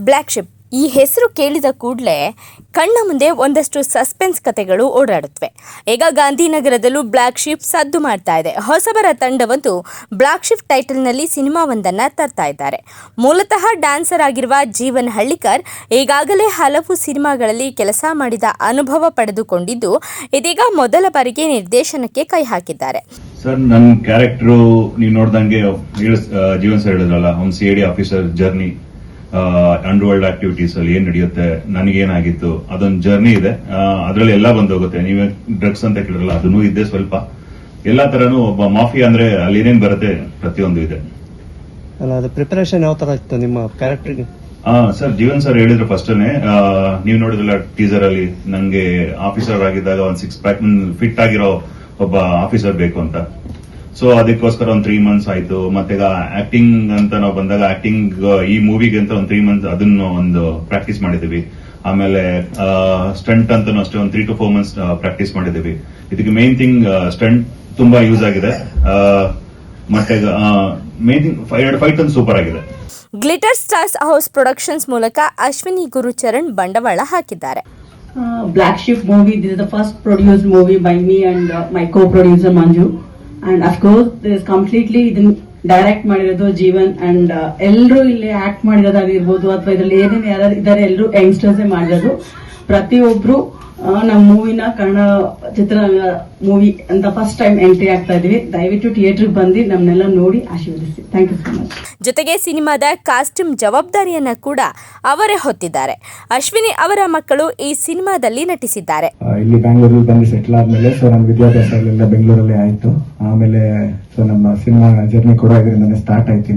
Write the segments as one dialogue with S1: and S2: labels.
S1: Black ship ಈ ಹೆಸರು ಕೇಳಿದ ಕೂಡಲೇ ಕಣ್ಣ ಮುಂದೆ ಒಂದಷ್ಟು ಸಸ್ಪೆನ್ಸ್ ಕಥೆಗಳು ಓಡಾಡುತ್ತವೆ. ಈಗ ಗಾಂಧಿನಗರದಲ್ಲೂ ಬ್ಲ್ಯಾಕ್ ಶಿಪ್ ಸದ್ದು ಮಾಡ್ತಾ ಇದೆ. ಹೊಸಬರ ತಂಡವೊಂದು ಬ್ಲ್ಯಾಕ್ ಶಿಪ್ ಟೈಟಲ್ನಲ್ಲಿ ಸಿನಿಮಾವೊಂದನ್ನು ತರ್ತಾ ಇದ್ದಾರೆ. ಮೂಲತಃ ಡ್ಯಾನ್ಸರ್ ಆಗಿರುವ ಜೀವನ್ ಹಳ್ಳಿಕರ್ ಈಗಾಗಲೇ ಹಲವು ಸಿನಿಮಾಗಳಲ್ಲಿ ಕೆಲಸ ಮಾಡಿದ ಅನುಭವ ಪಡೆದುಕೊಂಡಿದ್ದು, ಇದೀಗ ಮೊದಲ ಬಾರಿಗೆ ನಿರ್ದೇಶನಕ್ಕೆ ಕೈ ಹಾಕಿದ್ದಾರೆ.
S2: ಸರ್, ನನ್ನ ಕ್ಯಾರೆಕ್ಟರ್ ನೀವು ನೋಡ್ದಂಗೆ ಜೀವನ್ ಸರ್ ಹೇಳಿದ್ರಲ್ಲ, ಒಂದು CID officer journey, underworld activities ಅಲ್ಲಿ ಏನ್ ನಡೆಯುತ್ತೆ, ನನಗೇನಾಗಿತ್ತು, ಅದೊಂದು ಜರ್ನಿ ಇದೆ. ಅದರಲ್ಲಿ ಎಲ್ಲ ಬಂದೋಗುತ್ತೆ. ನೀವೇ ಡ್ರಗ್ಸ್ ಅಂತ ಕೇಳಿದ್ರಲ್ಲ, ಅದನ್ನು ಇದೆ. ಸ್ವಲ್ಪ ಎಲ್ಲಾ ತರನು ಒಬ್ಬ ಮಾಫಿಯಾ ಅಂದ್ರೆ ಅಲ್ಲಿ ಏನೇನ್ ಬರುತ್ತೆ ಪ್ರತಿಯೊಂದು ಇದೆ.
S3: ಅಲ್ಲ, ಅದು ಪ್ರಿಪರೇಷನ್ ಯಾವ ತರ ಇತ್ತು ನಿಮ್ಮ ಕ್ಯಾರೆಕ್ಟರ್ಗೆ?
S2: ಸರ್, ಜೀವನ್ ಸರ್ ಹೇಳಿದ್ರು ಫಸ್ಟ್ ನೀವು ನೋಡಿದ್ರಲ್ಲ ಟೀಸರ್ ಅಲ್ಲಿ, ನಂಗೆ ಆಫೀಸರ್ ಆಗಿದ್ದಾಗ ಒಂದು 6 ಪ್ಯಾಕ್ ಫಿಟ್ ಆಗಿರೋ ಒಬ್ಬ ಆಫೀಸರ್ ಬೇಕು ಅಂತ. ಸೊ ಅದಕ್ಕೋಸ್ಕರ ಒಂದು 3 months ಆಯ್ತು. ಮತ್ತೆ ಆಕ್ಟಿಂಗ್ ಅಂತ ನಾವು ಬಂದಾಗ, ಆಕ್ಟಿಂಗ್ ಈ ಮೂವಿಗೆ ಅಂತ ಒಂದು 3 months ಅದನ್ನು ಒಂದು ಪ್ರಾಕ್ಟೀಸ್ ಮಾಡಿದೀವಿ. ಆಮೇಲೆ ಸ್ಟಂಟ್ ಅಂತ ಅಷ್ಟೇ ಒಂದು 3 to 4 months ಪ್ರಾಕ್ಟೀಸ್ ಮಾಡಿದೀವಿ. ಇದಕ್ಕೆ ಮೇನ್ ಥಿಂಗ್ ಸ್ಟಂಟ್ ತುಂಬಾ ಯೂಸ್ ಆಗಿದೆ. ಮತ್ತೆ ಮೇನ್ ಥಿಂಗ್ ಫೈಟ್ ಒಂದು ಸೂಪರ್ ಆಗಿದೆ.
S1: ಗ್ಲಿಟರ್ ಸ್ಟಾರ್ಸ್ ಹೌಸ್ ಪ್ರೊಡಕ್ಷನ್ಸ್ ಮೂಲಕ ಅಶ್ವಿನಿ ಗುರುಚರಣ್ ಬಂಡವಾಳ ಹಾಕಿದ್ದಾರೆ.
S4: Black Shift movie, this is the first produced movie by me and my co-producer Manju. And of course, this is completely direct ಮಾಡಿರೋದು Jeevan and ಎಲ್ಲರೂ ಇಲ್ಲಿ act ಮಾಡಿರೋದಾಗಿರ್ಬೋದು, ಅಥವಾ ಇದರಲ್ಲಿ ಏನೇನು ಯಾರು ಇದಾರೆ ಎಲ್ಲರೂ ಯಂಗ್ಸ್ಟರ್ಸ್ ಮಾಡಿರೋದು. ಪ್ರತಿಯೊಬ್ರು ನಮ್ಮ ಮೂವಿನ ಕನ್ನಡ ಚಿತ್ರರಂಗ ಮೂವಿ ಅಂತ ಫಸ್ಟ್ ಟೈಮ್ ಎಂಟ್ರಿ ಆಗ್ತಾ ಇದೀವಿ. ದಯವಿಟ್ಟು ಥಿಯೇಟರ್ಗೆ ಬಂದು ನಮ್ಮನ್ನೆಲ್ಲ ನೋಡಿ ಆಶೀರ್ವದಿಸಿ. Thank you so much.
S1: ಜೊತೆಗೆ ಸಿನಿಮಾದ ಕಾಸ್ಟ್ಯೂಮ್ ಜವಾಬ್ದಾರಿಯನ್ನ ಕೂಡ ಅವರೇ ಹೊತ್ತಿದ್ದಾರೆ. ಅಶ್ವಿನಿ ಅವರ ಮಕ್ಕಳು ಈ ಸಿನಿಮಾದಲ್ಲಿ ನಟಿಸಿದ್ದಾರೆ.
S5: ಇಲ್ಲಿ ಬ್ಯಾಂಗ್ಳೂರಲ್ಲಿ ಬಂದು ಸೆಟ್ಲ್ ಆದ್ಮೇಲೆ ನನ್ನ ವಿದ್ಯಾಭ್ಯಾಸ ಎಲ್ಲ ಬೆಂಗಳೂರಲ್ಲೇ ಆಯ್ತು. ಆಮೇಲೆ ನಮ್ಮ ಸಿನಿಮಾ ಜರ್ನಿ ಕೂಡ ಇದರಿಂದಾನೆ ಸ್ಟಾರ್ಟ್ ಆಯ್ತು.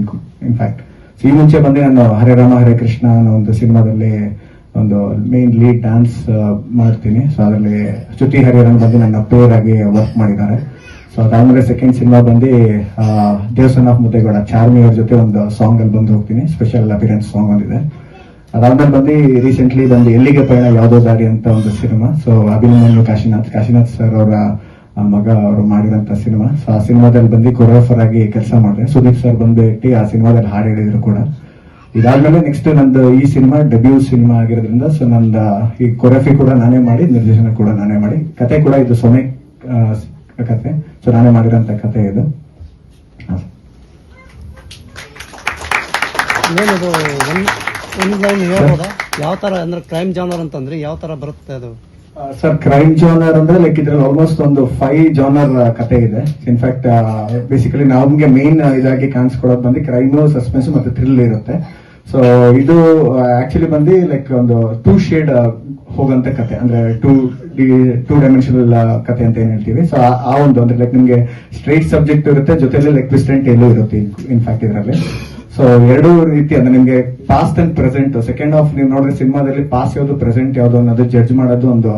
S5: ಇನ್ಫ್ಯಾಕ್ಟ್ ಈ ಮುಂಚೆ ಬಂದು ನಾನು ಹರೇ ರಾಮ ಹರೇ ಕೃಷ್ಣ ಅನ್ನೋ ಒಂದು ಸಿನಿಮಾದಲ್ಲಿ ಒಂದು ಮೇನ್ ಲೀಡ್ ಡ್ಯಾನ್ಸ್ ಮಾಡ್ತೀನಿ. ಸೊ ಅದರಲ್ಲಿ ಶ್ರುತಿ ಹರಿಹರನ್ ಬಂದು ನನ್ನ ಪೇರ್ ಆಗಿ ವರ್ಕ್ ಮಾಡಿದ್ದಾರೆ. ಸೊ ಅದಾದ್ಮೇಲೆ ಸೆಕೆಂಡ್ ಸಿನಿಮಾ ಬಂದು ದೇವಸ್ಥಾನ ಆಫ್ ಮುದ್ದೇಗೌಡ ಚಾರ್ಮಿ ಅವ್ರ ಜೊತೆ ಒಂದು ಸಾಂಗ್ ಅಲ್ಲಿ ಬಂದು ಹೋಗ್ತೀನಿ. ಸ್ಪೆಷಲ್ ಅಪಿಯರೆನ್ಸ್ ಸಾಂಗ್ ಒಂದಿದೆ. ಅದಾದ್ಮೇಲೆ ಬಂದು ರೀಸೆಂಟ್ಲಿ ಬಂದು ಎಲ್ಲಿಗೆ ಪಯಣ ಯಾವುದೋ ದಾರಿ ಅಂತ ಒಂದು cinema. So Abhinandan Kashinath sir ಅವರ ಮಗ ಅವರು ಮಾಡಿದಂತ ಸಿನಿಮಾ. ಸೊ ಆ ಸಿನಿಮಾದಲ್ಲಿ ಬಂದು ಕೊರಿಯೋಗ್ರಾಫರ್ ಆಗಿ ಕೆಲಸ ಮಾಡಿದೆ. ಸುದೀಪ್ ಸರ್ ಬಂದು ಇಟ್ಟು ಆ ಸಿನಿಮಾದಲ್ಲಿ ಹಾಡು ಹೇಳಿದ್ರು ಕೂಡ. ಇದಾದ್ಮೇಲೆ ನೆಕ್ಸ್ಟ್ ನಂದು ಈ ಸಿನಿಮಾ ಡೆಬ್ಯೂ ಸಿನಿಮಾ ಆಗಿರೋದ್ರಿಂದ ಸೊ ನಂದು ಈ ಕೊರಿಯೋಗ್ರಫಿ ಕೂಡ ನಾನೇ ಮಾಡಿ, ನಿರ್ದೇಶನ ಕೂಡ ನಾನೇ ಮಾಡಿ, ಕತೆ ಕೂಡ ಇದು ಸೊಮೆ ಕತೆ. ಸೊ ನಾನೇ ಮಾಡಿರೋಂತ ಕತೆ ಇದು.
S3: ಯಾವ ತರ ಅಂದ್ರೆ ಕ್ರೈಮ್ ಜಾನರ್ ಅಂತಂದ್ರೆ ಯಾವ ತರ ಬರುತ್ತೆ ಅದು?
S5: ಸರ್, ಕ್ರೈಮ್ ಜಾನರ್ ಅಂದ್ರೆ ಲೈಕ್ ಇದ್ರಲ್ಲಿ ಆಲ್ಮೋಸ್ಟ್ ಒಂದು 5 ಜಾನರ್ ಕತೆ ಇದೆ. ಇನ್ಫ್ಯಾಕ್ಟ್ ಬೇಸಿಕಲಿ ನಮ್ಗೆ ಮೇನ್ ಇದಾಗಿ ಕಾಣಿಸ್ಕೊಡೋದು ಬಂದು ಕ್ರೈಮ್, ಸಸ್ಪೆನ್ಸ್ ಮತ್ತೆ ಥ್ರಿಲ್ ಇರುತ್ತೆ. ಸೊ ಇದು ಆಕ್ಚುಲಿ ಬಂದು ಲೈಕ್ ಒಂದು 2 ಶೇಡ್ ಹೋಗಂತ ಕತೆ, ಅಂದ್ರೆ 2 ಡೈಮೆನ್ಷನಲ್ ಕತೆ ಅಂತ ಏನ್ ಹೇಳ್ತೀವಿ. ಸೊ ಆ ಒಂದು ಅಂದ್ರೆ ಲೈಕ್ ನಿಮ್ಗೆ ಸ್ಟ್ರೈಟ್ ಸಬ್ಜೆಕ್ಟ್ ಇರುತ್ತೆ, ಜೊತೆಲಿ ಲೈಕ್ ಟ್ವಿಸ್ಟ್ ಅಂಡ್ ಟೇಲ್ ಇರುತ್ತೆ ಇನ್ಫ್ಯಾಕ್ಟ್ ಇದರಲ್ಲಿ. ಸೊ ಎರಡೂ ರೀತಿ ಅಂದ್ರೆ ನಿಮ್ಗೆ past and present, second half ನೀವು ನೋಡಿದ್ರೆ ಸಿನಿಮಾದಲ್ಲಿ ಪಾಸ್ಟ್ ಯಾವ್ದು ಪ್ರೆಸೆಂಟ್ ಯಾವ್ದು ಅನ್ನೋದು ಜಡ್ಜ್ ಮಾಡೋದು ಒಂದು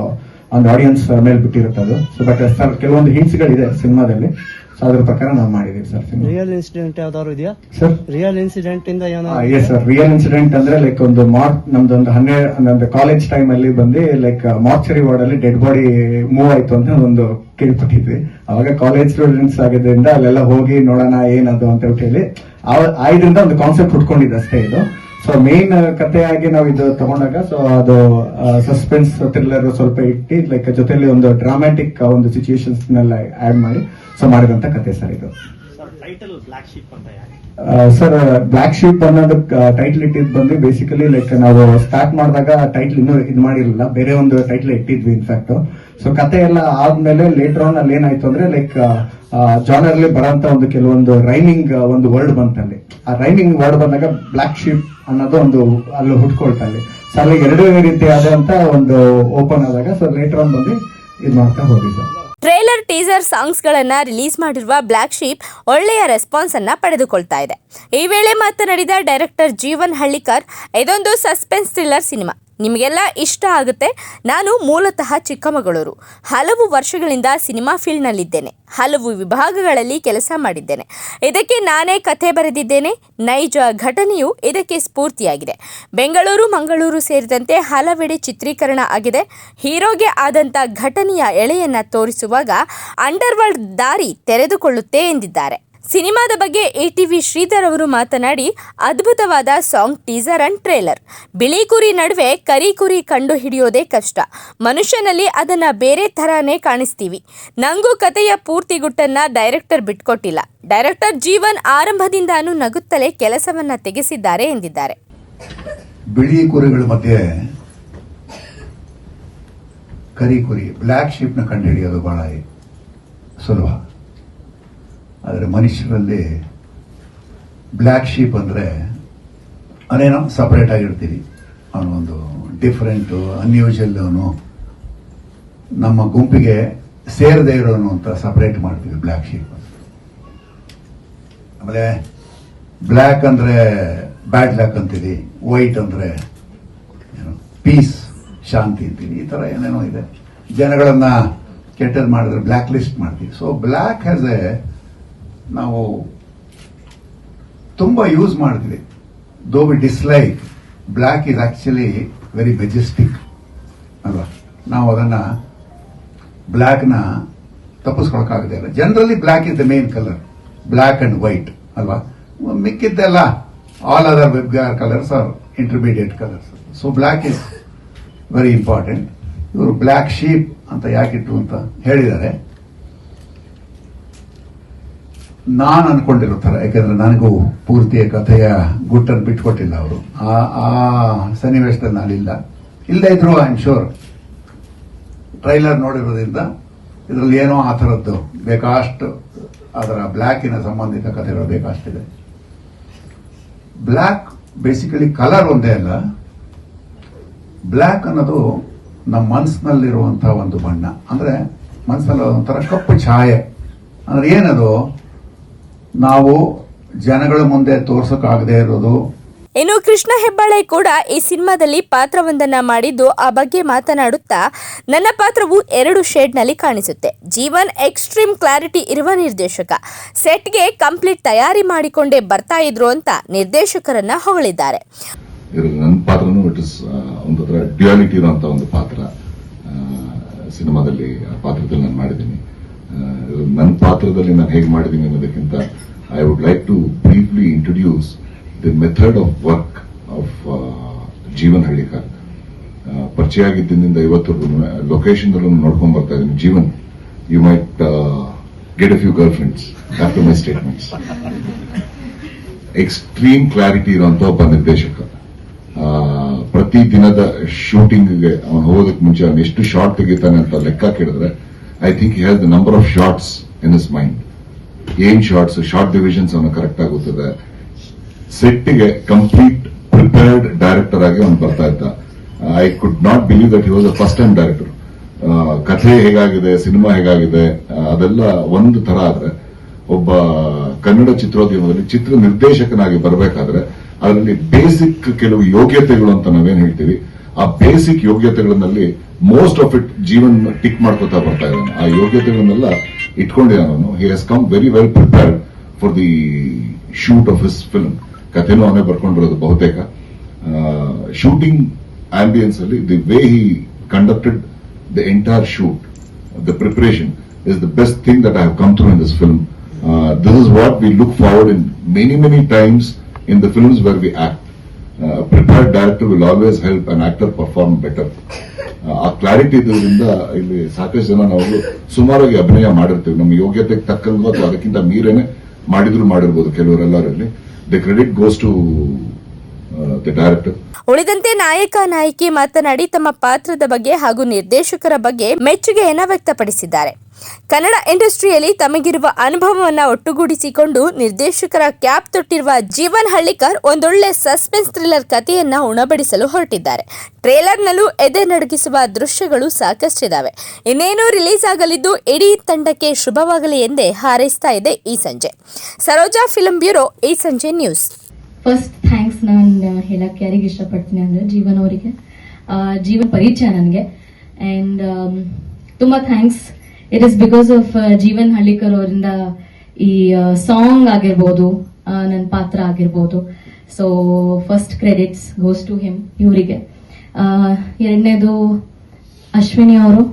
S5: ಆಡಿಯನ್ಸ್ ಮೇಲೆ ಬಿಟ್ಟಿರುತ್ತೆ ಅದು. ಸೊ ಬಟ್ ಸರ್ ಕೆಲವೊಂದು ಹಿಂಟ್ಸ್ ಗಳಿದೆ ಸಿನಿಮಾದಲ್ಲಿ. ಸೊ ಅದ್ರ ಪ್ರಕಾರ ನಾವು ಮಾಡಿದೀವಿ ಸರ್.
S3: ರಿಯಲ್ ಇನ್ಸಿಡೆಂಟ್ ಯಾವ್ದಾದ್ರು ಇದೆಯಾ
S5: ಸರ್?
S3: ರಿಯಲ್ ಇನ್ಸಿಡೆಂಟ್ ಇಂದ
S5: ಎಸ್ ಸರ್, ರಿಯಲ್ ಇನ್ಸಿಡೆಂಟ್ ಅಂದ್ರೆ ಲೈಕ್ ಒಂದು ನಮ್ದೊಂದು 12 ಕಾಲೇಜ್ ಟೈಮ್ ಅಲ್ಲಿ ಬಂದು ಲೈಕ್ ಮಾರ್ಚರಿ ವಾರ್ಡ್ ಅಲ್ಲಿ ಡೆಡ್ ಬಾಡಿ ಮೂವ್ ಆಯ್ತು ಅಂತ ಒಂದು ಕೇಳ್ಪಟ್ಟಿದ್ವಿ. ಅವಾಗ ಕಾಲೇಜ್ ಸ್ಟೂಡೆಂಟ್ಸ್ ಆಗಿದ್ರಿಂದ ಅಲ್ಲೆಲ್ಲ ಹೋಗಿ ನೋಡೋಣ ಏನದು ಅಂತ ಹೇಳಿ ಇದರಿಂದ ಒಂದು ಕಾನ್ಸೆಪ್ಟ್ ಹುಟ್ಕೊಂಡಿದೆ ಅಷ್ಟೇ ಇದು. ಸೊ ಮೇನ್ ಕಥೆಯಾಗಿ ನಾವು ಇದು ತಗೊಂಡಾಗ ಸೊ ಅದು ಸಸ್ಪೆನ್ಸ್ ಥ್ರಿಲ್ಲರ್ ಸ್ವಲ್ಪ ಇಟ್ಟು ಲೈಕ್ ಜೊತೆಲಿ ಒಂದು ಡ್ರಾಮ್ಯಾಟಿಕ್ ಒಂದು ಸಿಚುಯೇಷನ್ಸ್ ನೆಲ್ಲ ಆಡ್ ಮಾಡಿ ಸೊ ಮಾಡಿದಂತ ಕತೆ ಸರ್ ಇದು. ಸರ್, ಬ್ಲ್ಯಾಕ್ ಶೀಪ್ ಅನ್ನೋದು ಟೈಟಲ್ ಇಟ್ಟಿದ್ ಬಂದು ಬೇಸಿಕಲಿ ಲೈಕ್ ನಾವು ಸ್ಟಾರ್ಟ್ ಮಾಡಿದಾಗ ಟೈಟಲ್ ಇನ್ನೂ ಇದು ಮಾಡಿರಲಿಲ್ಲ, ಬೇರೆ ಒಂದು ಟೈಟಲ್ ಇಟ್ಟಿದ್ವಿ ಇನ್ಫ್ಯಾಕ್ಟ್. ಸೊ ಕತೆ ಎಲ್ಲ ಆದ್ಮೇಲೆ ಲೇಟರ್ ಆನ್ ಅಲ್ಲಿ ಏನಾಯ್ತು ಅಂದ್ರೆ ಲೈಕ್ ಜಾನರ್ಲಿ ಬರೋಂತ ಒಂದು ಕೆಲವೊಂದು ರೈಮಿಂಗ್ ಒಂದು ವರ್ಡ್ ಬಂತಲ್ಲಿ. ಆ ರೈಮಿಂಗ್ ವರ್ಡ್ ಬಂದಾಗ ಬ್ಲ್ಯಾಕ್ ಶೀಪ್ ಅನ್ನೋದು ಒಂದು ಅಲ್ಲಿ ಹುಟ್ಕೊಳ್ತಾ ಅಲ್ಲಿ. ಸೊ ಅಲ್ಲಿ 2 ರೀತಿಯಾದಂತ ಒಂದು ಓಪನ್ ಆದಾಗ ಸೊ ಲೇಟರ್ ಆನ್ ಬಂದು ಇದು ಮಾಡ್ತಾ ಹೋಗಿ ಸರ್.
S1: ಟ್ರೇಲರ್, ಟೀಸರ್ ಸಾಂಗ್ಸ್ಗಳನ್ನು ರಿಲೀಸ್ ಮಾಡಿರುವ ಬ್ಲ್ಯಾಕ್ ಶೀಪ್ ಒಳ್ಳೆಯ ರೆಸ್ಪಾನ್ಸ್ ಅನ್ನ ಪಡೆದುಕೊಳ್ತಾ ಇದೆ. ಈ ವೇಳೆ ಮಾತನಾಡಿದ ಡೈರೆಕ್ಟರ್ ಜೀವನ್ ಹಳ್ಳಿಕರ್, ಇದೊಂದು ಸಸ್ಪೆನ್ಸ್ ಥ್ರಿಲ್ಲರ್ ಸಿನಿಮಾ, ನಿಮಗೆಲ್ಲ ಇಷ್ಟ ಆಗುತ್ತೆ. ನಾನು ಮೂಲತಃ ಚಿಕ್ಕಮಗಳೂರು, ಹಲವು ವರ್ಷಗಳಿಂದ ಸಿನಿಮಾ ಫೀಲ್ಡ್ನಲ್ಲಿದ್ದೇನೆ, ಹಲವು ವಿಭಾಗಗಳಲ್ಲಿ ಕೆಲಸ ಮಾಡಿದ್ದೇನೆ. ಇದಕ್ಕೆ ನಾನೇ ಕಥೆ ಬರೆದಿದ್ದೇನೆ. ನೈಜ ಘಟನೆಯು ಇದಕ್ಕೆ ಸ್ಫೂರ್ತಿಯಾಗಿದೆ. ಬೆಂಗಳೂರು, ಮಂಗಳೂರು ಸೇರಿದಂತೆ ಹಲವೆಡೆ ಚಿತ್ರೀಕರಣ ಆಗಿದೆ. ಹೀರೋಗೆ ಆದಂಥ ಘಟನೆಯ ಎಳೆಯನ್ನ ತೋರಿಸುವಾಗ ಅಂಡರ್ವರ್ಲ್ಡ್ ದಾರಿ ತೆರೆದುಕೊಳ್ಳುತ್ತೆ ಎಂದಿದ್ದಾರೆ. ಸಿನಿಮಾದ ಬಗ್ಗೆ ATV ಶ್ರೀಧರ್ ಅವರು ಮಾತನಾಡಿ, ಅದ್ಭುತವಾದ ಸಾಂಗ್, ಟೀಸರ್ ಅಂಡ್ ಟ್ರೇಲರ್. ಬಿಳಿ ಕುರಿ ನಡುವೆ ಕರಿ ಕುರಿ ಕಂಡು ಹಿಡಿಯೋದೇ ಕಷ್ಟ. ಮನುಷ್ಯನಲ್ಲಿ ಅದನ್ನ ಬೇರೆ ಥರಾನೇ ಕಾಣಿಸ್ತೀವಿ. ನಂಗೂ ಕಥೆಯ ಪೂರ್ತಿ ಗುಟ್ಟನ್ನ ಡೈರೆಕ್ಟರ್ ಬಿಟ್ಕೊಟ್ಟಿಲ್ಲ. ಡೈರೆಕ್ಟರ್ ಜೀವನ್ ಆರಂಭದಿಂದಾನು ನಗುತ್ತಲೇ ಕೆಲಸವನ್ನ ತೆಗೆಸಿದ್ದಾರೆ ಎಂದಿದ್ದಾರೆ.
S6: ಬಿಳಿ ಕುರಿಗಳ ಮಧ್ಯೆ ಕರಿ ಕುರಿ, ಬ್ಲ್ಯಾಕ್ ಶೀಪ್ ನ ಕಂಡುಹಿಡಿಯೋದು ಬಹಳ ಸುಲಭ. ಆದರೆ ಮನುಷ್ಯರಲ್ಲಿ ಬ್ಲ್ಯಾಕ್ ಶೀಪ್ ಅಂದ್ರೆ ಅದೇನೋ ಸಪರೇಟ್ ಆಗಿರ್ತೀವಿ, ಅವನೊಂದು ಡಿಫರೆಂಟ್ ಅನ್ಯೂಶಲ್, ಅವನು ನಮ್ಮ ಗುಂಪಿಗೆ ಸೇರದೇ ಇರೋನು ಅಂತ ಸಪರೇಟ್ ಮಾಡ್ತೀವಿ ಬ್ಲ್ಯಾಕ್ ಶೀಪ್. ಆಮೇಲೆ ಬ್ಲ್ಯಾಕ್ ಅಂದ್ರೆ ಬ್ಯಾಡ್ ಲಕ್ ಅಂತೀವಿ, ವೈಟ್ ಅಂದ್ರೆ ಪೀಸ್, ಶಾಂತಿ ಅಂತೀವಿ. ಈ ತರ ಏನೇನೋ ಇದೆ. ಜನಗಳನ್ನ ಕೆಟ್ಟದ್ದು ಮಾಡಿದ್ರೆ ಬ್ಲ್ಯಾಕ್ ಲಿಸ್ಟ್ ಮಾಡ್ತೀವಿ. ಸೊ ಬ್ಲ್ಯಾಕ್ ಹ್ಯಾಸ್ ನಾವು ತುಂಬಾ ಯೂಸ್ ಮಾಡ್ತೀವಿ. Though we dislike, black is actually very majestic ಅಲ್ವಾ. ನಾವು ಅದನ್ನ ಬ್ಲ್ಯಾಕ್ ನ ತಪ್ಪಿಸ್ಕೊಳಕ್ಕಾಗದೇ ಇಲ್ಲ. Generally black is the main colour, black and white ಅಲ್ವಾ. ಮಿಕ್ಕಿದ್ದೆಲ್ಲ all other VIBGYOR colours are intermediate colours. So black is very important. ಇವರು ಬ್ಲ್ಯಾಕ್ ಶೀಪ್ ಅಂತ ಯಾಕಿಟ್ಟು ಅಂತ ಹೇಳಿದ್ದಾರೆ. ನಾನು ಅನ್ಕೊಂಡಿರೋ ತರ, ಯಾಕಂದ್ರೆ ನನಗೂ ಪೂರ್ತಿಯ ಕಥೆಯ ಗುಟ್ಟನ್ನು ಬಿಟ್ಕೊಟ್ಟಿಲ್ಲ ಅವರು. ಆ ಸನ್ನಿವೇಶದಲ್ಲಿ ನಾನಿಲ್ಲ. ಇಲ್ಲದೆ ಇದ್ರು ಐ ಆಮ್ ಶೋರ್ ಟ್ರೈಲರ್ ನೋಡಿರೋದ್ರಿಂದ ಇದರಲ್ಲಿ ಏನೋ ಆ ಥರದ್ದು ಬೇಕಾಷ್ಟು ಅದರ ಬ್ಲ್ಯಾಕಿನ ಸಂಬಂಧಿತ ಕಥೆಗಳು ಬೇಕಾಷ್ಟಿದೆ. ಬ್ಲ್ಯಾಕ್ ಬೇಸಿಕಲಿ ಕಲರ್ ಒಂದೇ ಅಲ್ಲ, ಬ್ಲ್ಯಾಕ್ ಅನ್ನೋದು ನಮ್ಮ ಮನಸ್ಸಿನಲ್ಲಿರುವಂತಹ ಒಂದು ಬಣ್ಣ. ಅಂದ್ರೆ ಮನಸ್ಸಲ್ಲಿ ಒಂಥರ ಕಪ್ಪು ಛಾಯೆ. ಅಂದ್ರೆ ಏನದು, ನಾವು ಜನಗಳ ಮುಂದೆ ತೋರ್ಸಕ್ಕಾಗದೇ ಇರೋದು.
S1: ಇನ್ನು ಕೃಷ್ಣ ಹೆಬ್ಬಾಳೆ ಕೂಡ ಈ ಸಿನಿಮಾದಲ್ಲಿ ಪಾತ್ರವೊಂದನ್ನ ಮಾಡಿದ್ದು, ಆ ಬಗ್ಗೆ ಮಾತನಾಡುತ್ತಾ, ನನ್ನ ಪಾತ್ರವು 2 ಶೇಡ್ನಲ್ಲಿ ಕಾಣಿಸುತ್ತೆ. ಜೀವನ್ ಎಕ್ಸ್ಟ್ರೀಮ್ ಕ್ಲಾರಿಟಿ ಇರುವ ನಿರ್ದೇಶಕ. ಸೆಟ್ಗೆ ಕಂಪ್ಲೀಟ್ ತಯಾರಿ ಮಾಡಿಕೊಂಡೇ ಬರ್ತಾ ಇದ್ರು ಅಂತ ನಿರ್ದೇಶಕರನ್ನ ಹೊಗಳಿದ್ದಾರೆ.
S7: ನನ್ನ ಪಾತ್ರನೂ ಇಟ್ ಇಸ್ ಒಂಥರ ಡ್ಯುಯಾಲಿಟಿ ಇರುವಂತಹ ಒಂದು ಪಾತ್ರ ಸಿನಿಮಾದಲ್ಲಿ. ಆ ಪಾತ್ರದಲ್ಲಿ ನಾನು ಮಾಡಿದ್ದೀನಿ. ನನ್ನ ಪಾತ್ರದಲ್ಲಿ ನಾನು ಹೇಗೆ ಮಾಡಿದ್ದೀನಿ ಅನ್ನೋದಕ್ಕಿಂತ I would like to briefly introduce the method of work of Jeevan Hallikar. ಪರಿಚಯ ಆಗಿದ್ದರಿಂದ ಇವತ್ತು ಲೊಕೇಶನ್ ನೋಡ್ಕೊಂಡ್ ಬರ್ತಾ ಇದ್ದೀನಿ. Jeevan, you might get a few girl friends after my statements. Extreme clarity ಇರುವಂತಹ ಒಬ್ಬ ನಿರ್ದೇಶಕ. ಪ್ರತಿ ದಿನದ ಶೂಟಿಂಗ್ಗೆ ಅವನು ಹೋಗೋದಕ್ಕೆ ಮುಂಚೆ ಅವನು ಎಷ್ಟು ಶಾರ್ಟ್ ತೆಗಿತಾನೆ ಅಂತ ಲೆಕ್ಕ ಕೇಳಿದ್ರೆ I think he has the number of shorts in his mind. ಏನ್ ಶಾರ್ಟ್ಸ್, ಶಾರ್ಟ್ ಡಿವಿಷನ್ಸ್ ಅವನು ಕರೆಕ್ಟ್ ಆಗುತ್ತದೆ. ಸೆಟ್ಗೆ ಕಂಪ್ಲೀಟ್ ಪ್ರಿಪೇರ್ಡ್ ಡೈರೆಕ್ಟರ್ ಆಗಿ ಅವನು ಬರ್ತಾ ಇದ್ದ. I could not believe that he was a first time director. ಕಥೆ ಹೇಗಾಗಿದೆ, ಸಿನಿಮಾ ಹೇಗಾಗಿದೆ ಅದೆಲ್ಲ ಒಂದು ತರ ಆದ್ರೆ, ಒಬ್ಬ ಕನ್ನಡ ಚಿತ್ರೋದ್ಯಮದಲ್ಲಿ ಚಿತ್ರ ನಿರ್ದೇಶಕನಾಗಿ ಬರಬೇಕಾದ್ರೆ ಅದರಲ್ಲಿ ಬೇಸಿಕ್ ಕೆಲವು ಯೋಗ್ಯತೆಗಳು ಅಂತ ನಾವೇನ್ ಹೇಳ್ತೀವಿ, ಆ ಬೇಸಿಕ್ ಯೋಗ್ಯತೆಗಳಲ್ಲಿ most of it Jeevan tick ಮಾಡ್ಕೋತಾ ಬರ್ತಾ ಇದ್ದಾನೆ. ಆ ಯೋಗ್ಯತೆಗಳನ್ನೆಲ್ಲ ಇಟ್ಕೊಂಡಿದ್ದಾನು. He has come very well prepared for the shoot of his film. ಕಥೆನೂ ಅವನೇ ಬರ್ಕೊಂಡಿರೋದು ಬಹುತೇಕ. ಶೂಟಿಂಗ್ ಆಂಬಿಯನ್ಸ್ ಅಲ್ಲಿ the way he conducted the entire shoot, the preparation is the best thing that I have come through in this film. This is what we look forward in many times in the films where we act. A prepared director will always help an actor perform better. ಆ clarity ಇದ್ರಿಂದ ಇಲ್ಲಿ ಸಾಕಷ್ಟು ಜನ ನಾವು ಸುಮಾರಾಗಿ ಅಭಿನಯ ಮಾಡಿರ್ತೀವಿ. ನಮ್ಮ ಯೋಗ್ಯತೆಗೆ ತಕ್ಕಂಗೂ ಅಥವಾ ಅದಕ್ಕಿಂತ ಮೀರೇನೆ ಮಾಡಿರ್ಬೋದು ಕೆಲವರೆಲ್ಲರಲ್ಲಿ. The credit goes to the director.
S1: ಉಳಿದಂತೆ ನಾಯಕ ನಾಯಕಿ ಮಾತನಾಡಿ ತಮ್ಮ ಪಾತ್ರದ ಬಗ್ಗೆ ಹಾಗೂ ನಿರ್ದೇಶಕರ ಬಗ್ಗೆ ಮೆಚ್ಚುಗೆಯನ್ನ ವ್ಯಕ್ತಪಡಿಸಿದ್ದಾರೆ. ಕನ್ನಡ ಇಂಡಸ್ಟ್ರಿಯಲ್ಲಿ ತಮಗಿರುವ ಅನುಭವವನ್ನ ಒಟ್ಟುಗೂಡಿಸಿಕೊಂಡು ನಿರ್ದೇಶಕರ ಕ್ಯಾಪ್ ತೊಟ್ಟಿರುವ ಜೀವನ್ ಹಳ್ಳಿಕರ್ ಒಂದೊಳ್ಳೆ ಸಸ್ಪೆನ್ಸ್ ಥ್ರಿಲ್ಲರ್ ಕಥೆಯನ್ನ ಉಣಬಡಿಸಲು ಹೊರಟಿದ್ದಾರೆ. ಟ್ರೇಲರ್ನಲ್ಲೂ ಎದೆ ನಡುಗಿಸುವ ದೃಶ್ಯಗಳು ಸಾಕಷ್ಟಿದ್ದಾವೆ. ಇನ್ನೇನು ರಿಲೀಸ್ ಆಗಲಿದ್ದು ಇಡೀ ತಂಡಕ್ಕೆ ಶುಭವಾಗಲಿ ಎಂದೇ ಹಾರೈಸ್ತಾ ಇದೆ ಈ ಸಂಜೆ. ಸರೋಜಾ ಫಿಲ್ಮ್ ಬ್ಯೂರೋ, ಈ ಸಂಜೆ ನ್ಯೂಸ್.
S8: ಫಸ್ಟ್ ಥ್ಯಾಂಕ್ಸ್ ನಾನು ಹೇಳಕ್ಕೆ ಯಾರಿಗೆ ಇಷ್ಟಪಡ್ತೀನಿ ಅಂದ್ರೆ ಜೀವನ್ ಅವರಿಗೆ. ಜೀವನ್ ಪರಿಚಯ ನನಗೆ ಅಂಡ್ ತುಂಬಾ thanks. It is because of Jeevan Hallikar ಅವರಿಂದ ಈ ಸಾಂಗ್ ಆಗಿರ್ಬೋದು, ನನ್ನ ಪಾತ್ರ ಆಗಿರ್ಬೋದು. So first credits goes to him, ಇವರಿಗೆ. ಎರಡನೇದು ಅಶ್ವಿನಿ ಅವರು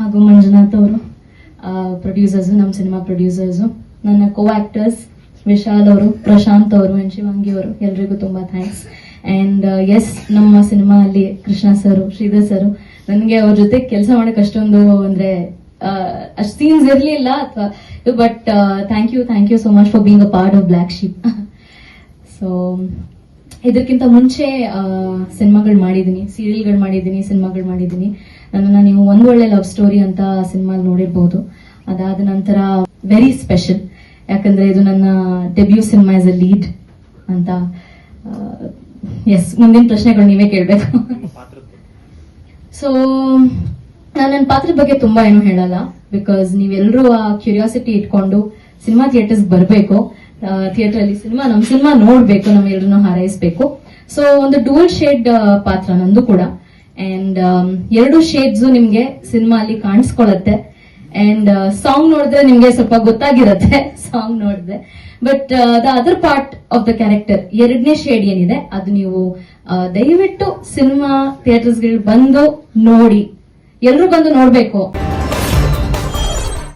S8: ಹಾಗೂ ಮಂಜುನಾಥ್ ಅವರು ಪ್ರೊಡ್ಯೂಸರ್ಸ್, ನಮ್ಮ ಸಿನಿಮಾ ಪ್ರೊಡ್ಯೂಸರ್ಸ್, ನನ್ನ ಕೋ ಆಕ್ಟರ್ಸ್ ವಿಶಾಲ್ ಅವರು, ಪ್ರಶಾಂತ್ ಅವರು ಅಂಡ್ ಶಿವಾಂಗಿ ಅವರು ಎಲ್ರಿಗೂ ತುಂಬಾ ಥ್ಯಾಂಕ್ಸ್. ಅಂಡ್ ಎಸ್, ನಮ್ಮ ಸಿನಿಮಾ ಅಲ್ಲಿ ಕೃಷ್ಣ ಸರ್, ಶ್ರೀಧರ್ ಸರ್, ನನಗೆ ಅವ್ರ ಜೊತೆ ಕೆಲಸ ಮಾಡಕ್ ಅಷ್ಟೊಂದು ಅಂದ್ರೆ ಅಷ್ಟು ಸೀನ್ಸ್ ಇರ್ಲಿಲ್ಲ ಅಥವಾ, but thank you so much for being a part of Black Sheep. So ಇದಕ್ಕಿಂತ ಮುಂಚೆ ಸಿನಿಮಾಗಳು ಮಾಡಿದೀನಿ, ಸೀರಿಯಲ್ಗಳು ಮಾಡಿದೀನಿ, ಸಿನಿಮಾಗಳು ಮಾಡಿದೀನಿ. ನನ್ನನ್ನ ನೀವು ಒಂದು ಒಳ್ಳೆ ಲವ್ ಸ್ಟೋರಿ ಅಂತ ಸಿನಿಮಾ ನೋಡಿರ್ಬಹುದು. ಅದಾದ ನಂತರ ವೆರಿ ಸ್ಪೆಷಲ್, ಯಾಕಂದ್ರೆ ಇದು ನನ್ನ debut cinema as a lead ಅಂತ. ಎಸ್, ಮುಂದಿನ ಪ್ರಶ್ನೆಗಳು ನೀವೇ ಕೇಳಬೇಕು. ಸೊ ನಾನು ನನ್ನ ಪಾತ್ರದ ಬಗ್ಗೆ ತುಂಬಾ ಏನು ಹೇಳಲ್ಲ, ಬಿಕಾಸ್ ನೀವೆಲ್ಲರೂ ಆ ಕ್ಯೂರಿಯಾಸಿಟಿ ಇಟ್ಕೊಂಡು ಸಿನಿಮಾ ಥಿಯೇಟರ್ಸ್ ಬರಬೇಕು, ಥಿಯೇಟರ್ ಅಲ್ಲಿ ನಮ್ಮ ಸಿನಿಮಾ ನೋಡ್ಬೇಕು, ನಮ್ಮೆಲ್ಲರನ್ನು ಹಾರೈಸಬೇಕು. ಸೊ ಒಂದು ಡೂಲ್ ಶೇಡ್ ಪಾತ್ರ ನಂದು ಕೂಡ, ಅಂಡ್ 2 ಶೇಡ್ಸ್ ನಿಮ್ಗೆ ಸಿನಿಮಾ ಅಲ್ಲಿ ಕಾಣಿಸ್ಕೊಳತ್ತೆ. ಅಂಡ್ ಸಾಂಗ್ ನೋಡಿದ್ರೆ ನಿಮ್ಗೆ ಸ್ವಲ್ಪ ಗೊತ್ತಾಗಿರತ್ತೆ ಸಾಂಗ್ ನೋಡಿದ್ರೆ, but the other part of the character, 2ನೇ ಶೇಡ್ ಏನಿದೆ ಅದು ನೀವು ದಯವಿಟ್ಟು ಸಿನಿಮಾ ಥಿಯೇಟರ್ಸ್ ಬಂದು ನೋಡಿ, ಎಲ್ಲರೂ ಬಂದು ನೋಡ್ಬೇಕು.